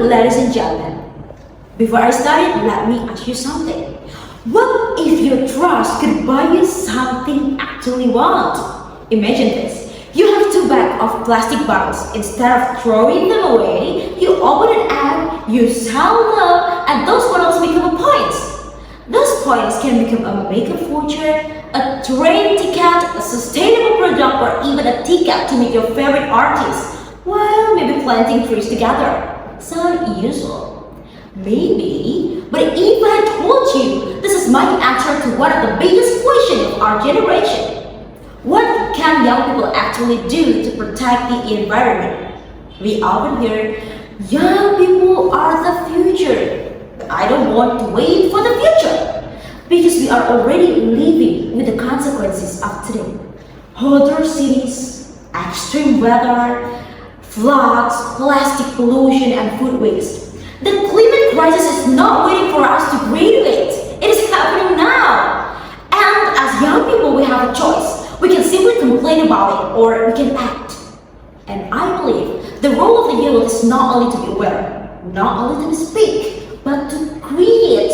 ladies and gentlemen, before I start, let me ask you something. What if your trust could buy you something you actually want? Imagine this. You have 2 bags of plastic bottles. Instead of throwing them away, you open an app, you sell them, and those bottles become points. Those points can become a makeup voucher, a train ticket, a sustainable product, or even a ticket to meet your favorite artist, while maybe planting trees together. Sound useful? Maybe, but if I told you this is my answer to one of the biggest questions of our generation, what can young people actually do to protect the environment? We often hear, young people are the future. But I don't want to wait for the future, because we are already living with the consequences of today. Hotter cities, extreme weather, floods, plastic pollution, and food waste. The climate crisis is not waiting for us to graduate. It is happening now. And as young people, we have a choice. We can simply complain about it, or we can act. And I believe the role of the youth is not only to be aware, not only to speak, but to create,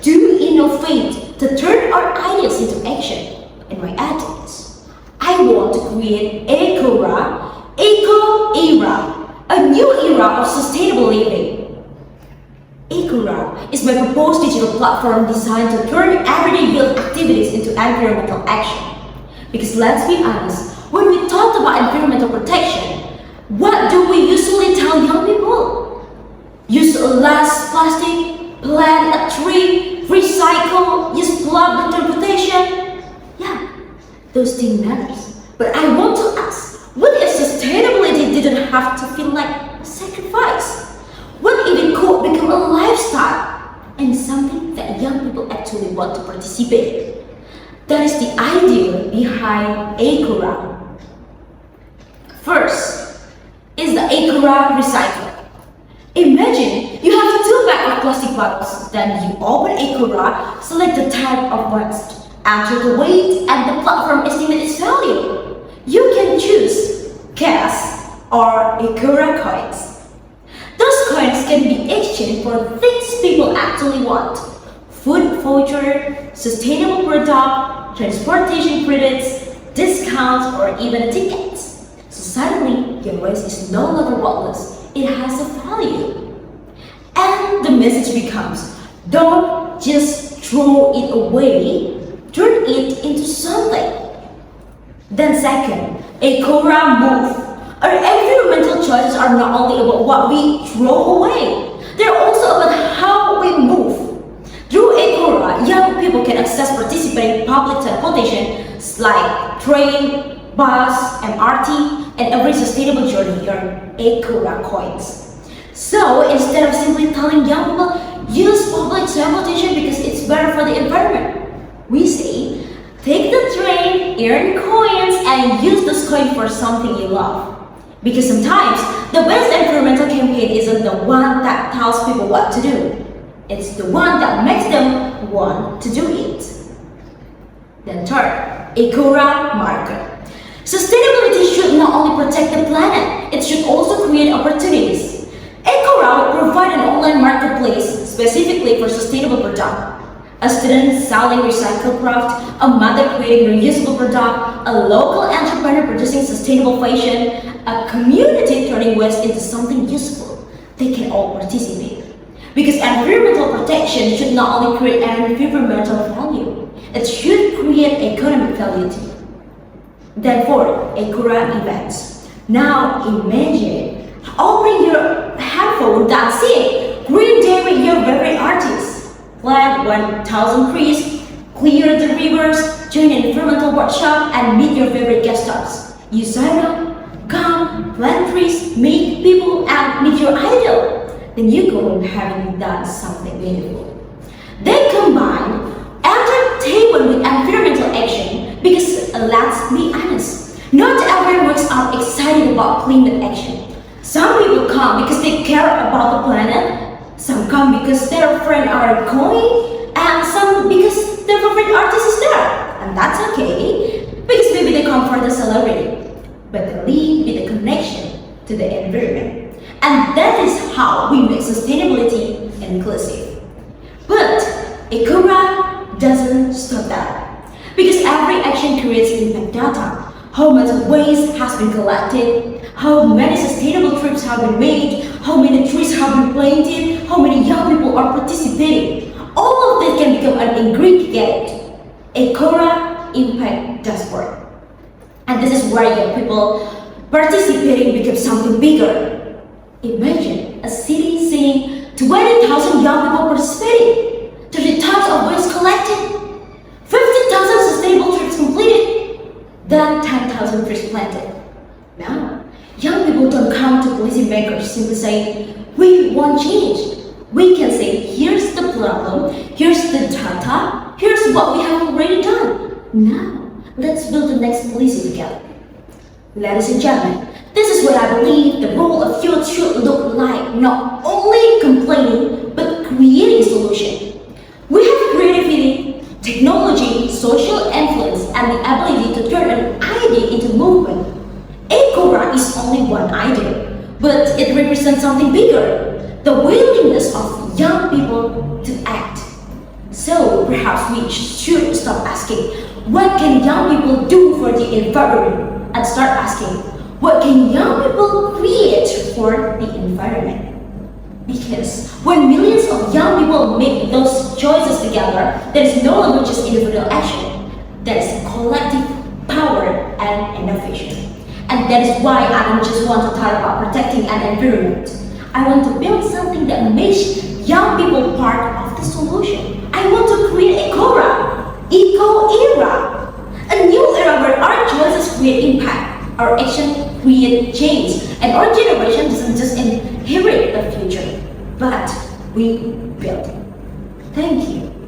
to innovate, to turn our ideas into action. In my attitudes, I want to create Eco-era, a new era of sustainable living. Eco-era is my proposed digital platform designed to turn everyday youth activities into environmental action. Because let's be honest, when we talk about environmental protection, what do we usually tell young people? Use less plastic, plant a tree, recycle, use public transportation. Yeah, those things matter. But I want to ask, what if sustainability didn't have to feel like a sacrifice? What if it could become a lifestyle and something that young people actually want to participate in? That is the idea behind Eco-era. First is the Eco-era recycle. Imagine you have 2 bags of plastic bottles, then you open Eco-era, select the type of waste, enter the weight, and the platform estimates its value. You can choose cash or Eco-era coins. Those coins can be exchanged for things people actually want. Food voucher, sustainable product, transportation credits, discounts, or even tickets. So suddenly, your waste is no longer worthless, it has a value. And the message becomes, don't just throw it away, turn it into something. Then second, Eco-era move. Our environmental choices are not only about what we throw away, they're also about how we move. Through Eco-era, young people can access participating public transportation like train, bus, MRT, and every sustainable journey earn Eco-era coins. So instead of simply telling young people, use public transportation because it's better for the environment, we say, take the train, earn coins, and use those coins for something you love. Because sometimes, the best environmental campaign isn't the one that tells people what to do. It's the one that makes them want to do it. Then third, Eco-era market. Sustainability should not only protect the planet, it should also create opportunities. Eco-era will provide an online marketplace specifically for sustainable product. A student selling recycled craft, a mother creating reusable product, a local entrepreneur producing sustainable fashion, a community turning waste into something useful. They can all participate. Because environmental protection should not only create an environmental value, it should create economic value too. Then fourth, Eco-era events. Now imagine opening your headphone, that's it. Green day with your favorite artist. Plant 1,000 trees, clear the rivers, join an environmental workshop, and meet your favorite guest stars. You sign up, come, plant trees, meet people, and meet your idol. Then you go home having done something meaningful. They combine entertainment with environmental action because let's be honest, not everyone wakes up excited about climate action. Some people come because they care about the planet, some come because their friends are going, and some because their favorite artist is there. And that's okay, because maybe they come for the celebrity, but they live with a connection to the environment. And that is how we make sustainability inclusive. But ECORA doesn't stop there. Because every action creates impact data. How much waste has been collected, how many sustainable trips have been made, how many trees have been planted, how many young people are participating. All of this can become an ingredient, ECORA impact dashboard. And this is where young people participating becomes something bigger. Imagine a city seeing 20,000 young people participating, 30 tons of waste collected, 50,000 sustainable trips completed, then 10,000 trees planted. Now, young people don't come to policymakers simply saying, we want change. We can say, here's the problem, here's the data, here's what we have already done. Now, let's build the next policy together. Ladies and gentlemen, this is what I believe the role of youth should look like, not only complaining, but creating solutions. We have creativity, technology, social influence, and the ability to turn an idea into movement. ECORA is only one idea, but it represents something bigger, the willingness of young people to act. So perhaps we should stop asking, what can young people do for the environment? And start asking, what can young people create for the environment? Because when millions of young people make those choices together, there is no longer just individual action. There is collective power and innovation. And that is why I don't just want to talk about protecting an environment. I want to build something that makes young people part of the solution. I want to create ECORA, Eco-era, a new era where our choices create impact, our action create change, and our generation doesn't just inherit the future, but we build it. Thank you.